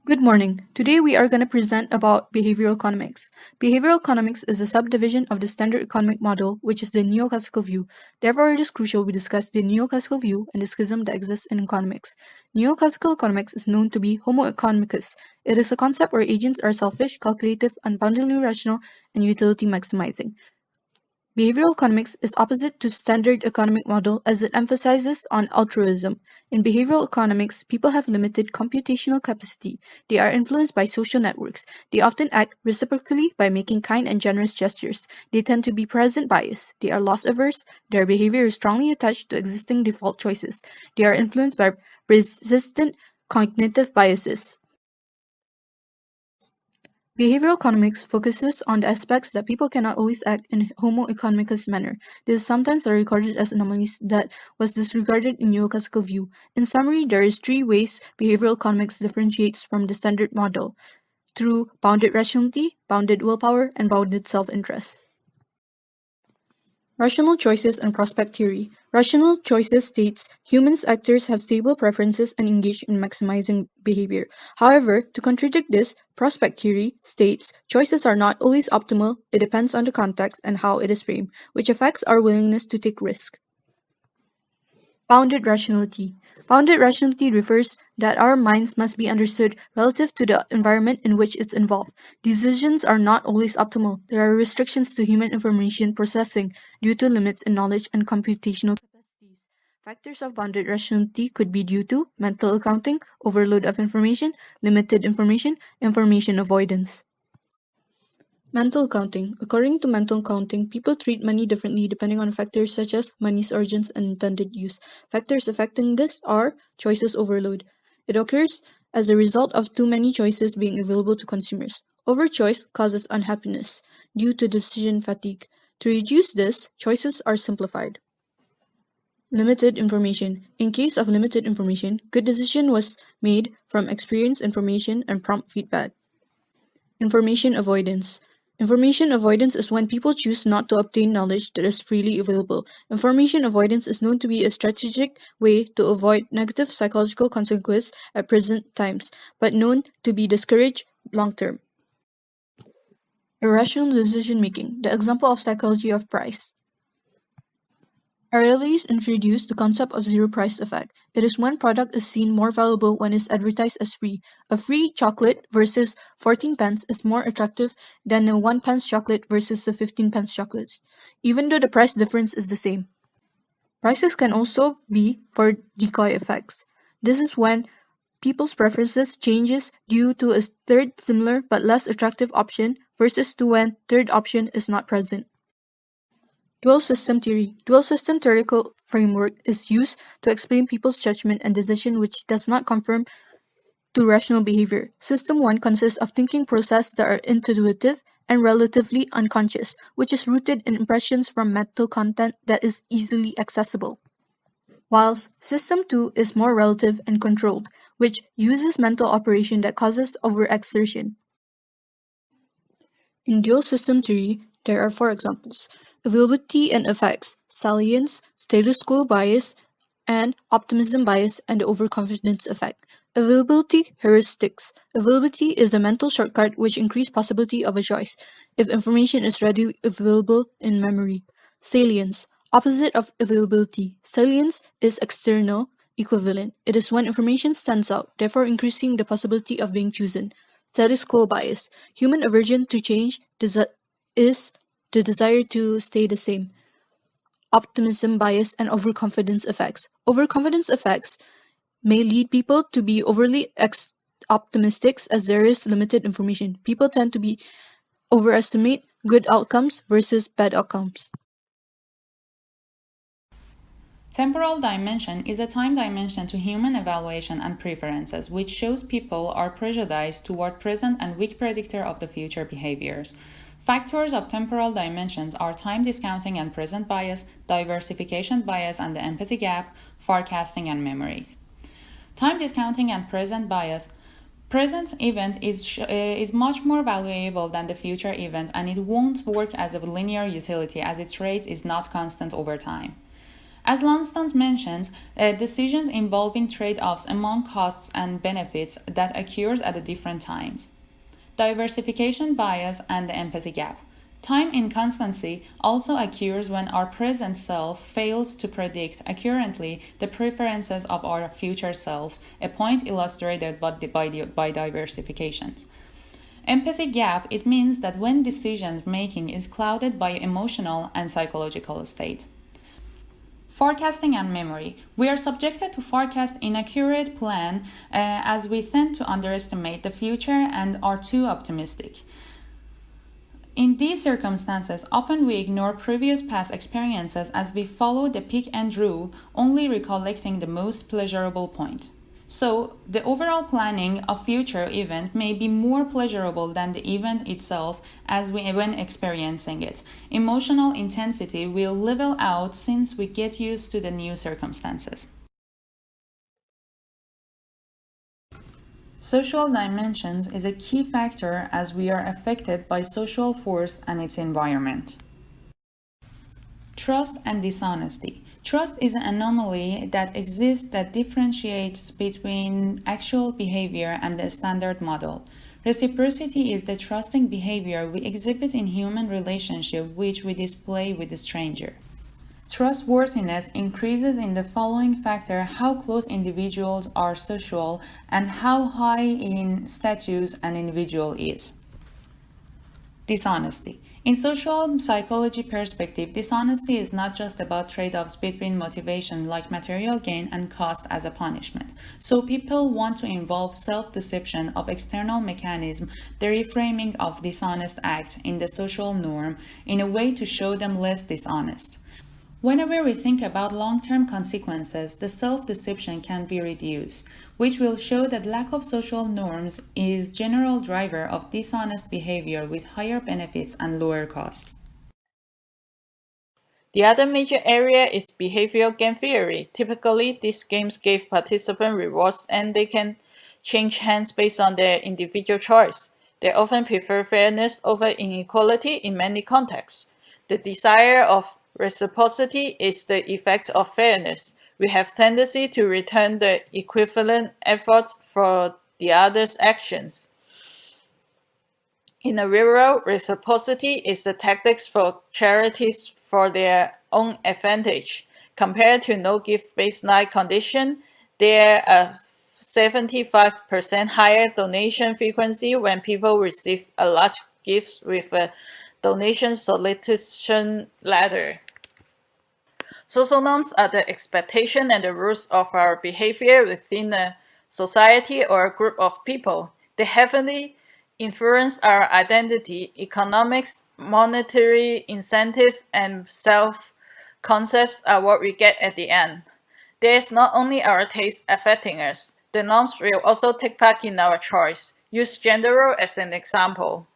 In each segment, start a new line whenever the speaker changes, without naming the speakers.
Good morning. Today we are going to present about behavioral economics. Behavioral economics is a subdivision of the standard economic model, which is the neoclassical view. Therefore, it is crucial we discuss the neoclassical view and the schism that exists in economics. Neoclassical economics is known to be homo economicus. It is a concept where agents are selfish, calculative, unboundedly rational, and utility maximizing. Behavioral economics is opposite to standard economic model as it emphasizes on altruism. In behavioral economics, people have limited computational capacity. They are influenced by social networks. They often act reciprocally by making kind and generous gestures. They tend to be present biased. They are loss averse. Their behavior is strongly attached to existing default choices. They are influenced by persistent cognitive biases. Behavioral economics focuses on the aspects that people cannot always act in a homo economicus manner. This is sometimes recorded as anomalies that was disregarded in neoclassical view. In summary, there is three ways behavioral economics differentiates from the standard model: through bounded rationality, bounded willpower, and bounded self-interest. Rational choices and prospect theory. Rational choices states humans actors have stable preferences and engage in maximizing behavior. However, to contradict this, prospect theory states choices are not always optimal, it depends on the context and how it is framed, which affects our willingness to take risk. Bounded rationality. Bounded rationality refers that our minds must be understood relative to the environment in which it's involved. Decisions are not always optimal. There are restrictions to human information processing due to limits in knowledge and computational capacities. Factors of bounded rationality could be due to mental accounting, overload of information, limited information, information avoidance. Mental accounting. According to mental accounting, people treat money differently depending on factors such as money's origins and intended use. Factors affecting this are choices overload. It occurs as a result of too many choices being available to consumers. Overchoice causes unhappiness due to decision fatigue. To reduce this, choices are simplified. Limited information. In case of limited information, good decision was made from experience, information, and prompt feedback. Information avoidance. Information avoidance is when people choose not to obtain knowledge that is freely available. Information avoidance is known to be a strategic way to avoid negative psychological consequences at present times, but known to be discouraged long term. Irrational decision making. The example of psychology of price. Aurelius introduced the concept of zero-price effect. It is when product is seen more valuable when it's advertised as free. A free chocolate versus 14 pence is more attractive than a 1 pence chocolate versus a 15 pence chocolate, even though the price difference is the same. Prices can also be for decoy effects. This is when people's preferences changes due to a third similar but less attractive option versus to when third option is not present. Dual system theory. Dual system theoretical framework is used to explain people's judgment and decision which does not conform to rational behavior. System 1 consists of thinking processes that are intuitive and relatively unconscious, which is rooted in impressions from mental content that is easily accessible. Whilst System 2 is more relative and controlled, which uses mental operation that causes overexertion. In dual system theory, there are 4 examples: availability and effects, salience, status quo bias, and optimism bias, and the overconfidence effect. Availability heuristics. Availability is a mental shortcut which increases possibility of a choice if information is readily available in memory. Salience. Opposite of availability. Salience is external equivalent. It is when information stands out, therefore increasing the possibility of being chosen. Status quo bias. Human aversion to change is the desire to stay the same. Optimism bias and overconfidence effects. Overconfidence effects may lead people to be overly optimistic as there is limited information. People tend to be overestimate good outcomes versus bad outcomes.
Temporal dimension is a time dimension to human evaluation and preferences, which shows people are prejudiced toward present and weak predictor of the future behaviors. Factors of temporal dimensions are time discounting and present bias, diversification bias and the empathy gap, forecasting and memories. Time discounting and present bias. Present event is much more valuable than the future event, and it won't work as a linear utility as its rate is not constant over time. As Lanston mentioned, decisions involving trade-offs among costs and benefits that occurs at different times. Diversification bias and the empathy gap. Time inconstancy also occurs when our present self fails to predict accurately the preferences of our future self, a point illustrated by diversifications. Empathy gap, it means that when decision making is clouded by emotional and psychological state. Forecasting and memory. We are subjected to forecast inaccurate plan as we tend to underestimate the future and are too optimistic. In these circumstances, often we ignore previous past experiences as we follow the pick and rule, only recollecting the most pleasurable point. So, the overall planning of future event may be more pleasurable than the event itself when experiencing it. Emotional intensity will level out since we get used to the new circumstances. Social dimensions is a key factor as we are affected by social force and its environment. Trust and dishonesty. Trust is an anomaly that exists that differentiates between actual behavior and the standard model. Reciprocity is the trusting behavior we exhibit in human relationship which we display with the stranger. Trustworthiness increases in the following factor: how close individuals are social and how high in status an individual is. Dishonesty. In social psychology perspective, dishonesty is not just about trade-offs between motivation like material gain and cost as a punishment. So people want to involve self-deception of external mechanism, the reframing of dishonest act in the social norm in a way to show them less dishonest. Whenever we think about long-term consequences, the self-deception can be reduced, which will show that lack of social norms is general driver of dishonest behavior with higher benefits and lower cost.
The other major area is behavioral game theory. Typically, these games give participants rewards and they can change hands based on their individual choice. They often prefer fairness over inequality in many contexts. The desire of reciprocity is the effect of fairness. We have tendency to return the equivalent efforts for the other's actions. In a real world, reciprocity is the tactics for charities for their own advantage. Compared to no-gift baseline condition, there are 75% higher donation frequency when people receive a large gift with a donation solicitation ladder. Social norms are the expectation and the rules of our behavior within a society or a group of people. They heavily influence our identity, economics, monetary incentive, and self-concepts are what we get at the end. There is not only our taste affecting us, the norms will also take part in our choice. Use gender role as an example.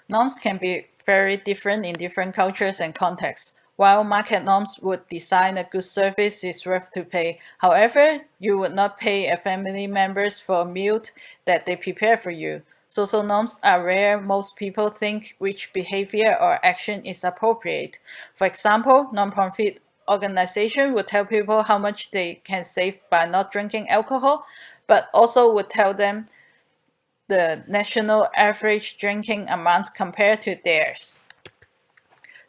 Norms can be very different in different cultures and contexts. While market norms would design a good service is worth to pay, however, you would not pay a family members for a meal that they prepare for you. Social norms are where most people think which behavior or action is appropriate. For example, non-profit organization would tell people how much they can save by not drinking alcohol, but also would tell them the national average drinking amounts compared to theirs.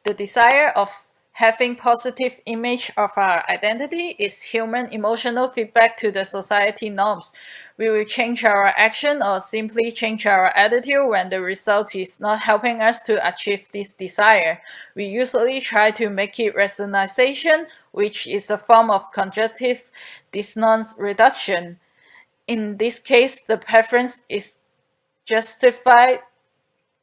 The desire of having positive image of our identity is human emotional feedback to the society norms. We will change our action or simply change our attitude when the result is not helping us to achieve this desire. We usually try to make it rationalization, which is a form of conjunctive dissonance reduction. In this case, the preference is justified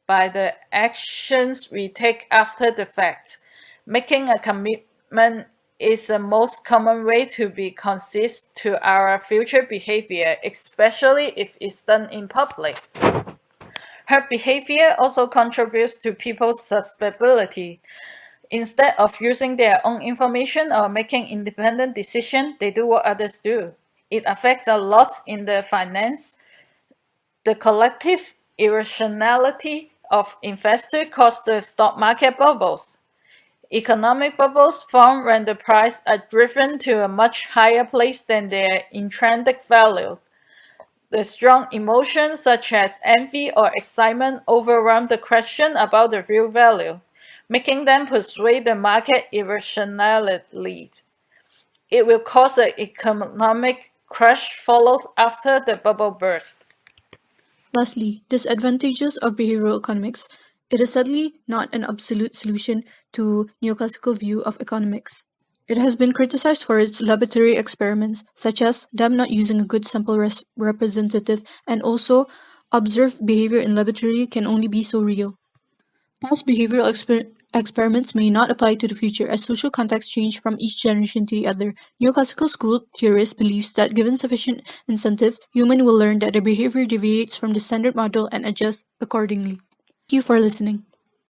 by the actions we take after the fact. Making a commitment is the most common way to be consistent to our future behavior, especially if it's done in public. Her behavior also contributes to people's susceptibility. Instead of using their own information or making independent decisions, they do what others do. It affects a lot in the finance. The collective irrationality of investors caused the stock market bubbles. Economic bubbles form when the prices are driven to a much higher place than their intrinsic value. The strong emotions such as envy or excitement overwhelm the question about the real value, making them persuade the market irrationally. It will cause an economic crash followed after the bubble burst.
Lastly, disadvantages of behavioral economics. It is sadly not an absolute solution to neoclassical view of economics. It has been criticized for its laboratory experiments, such as them not using a good sample representative, and also observed behavior in laboratory can only be so real. Past behavioral experiments may not apply to the future as social contexts change from each generation to the other. Neoclassical school theorists believes that given sufficient incentive, human will learn that their behavior deviates from the standard model and adjust accordingly. Thank you for listening.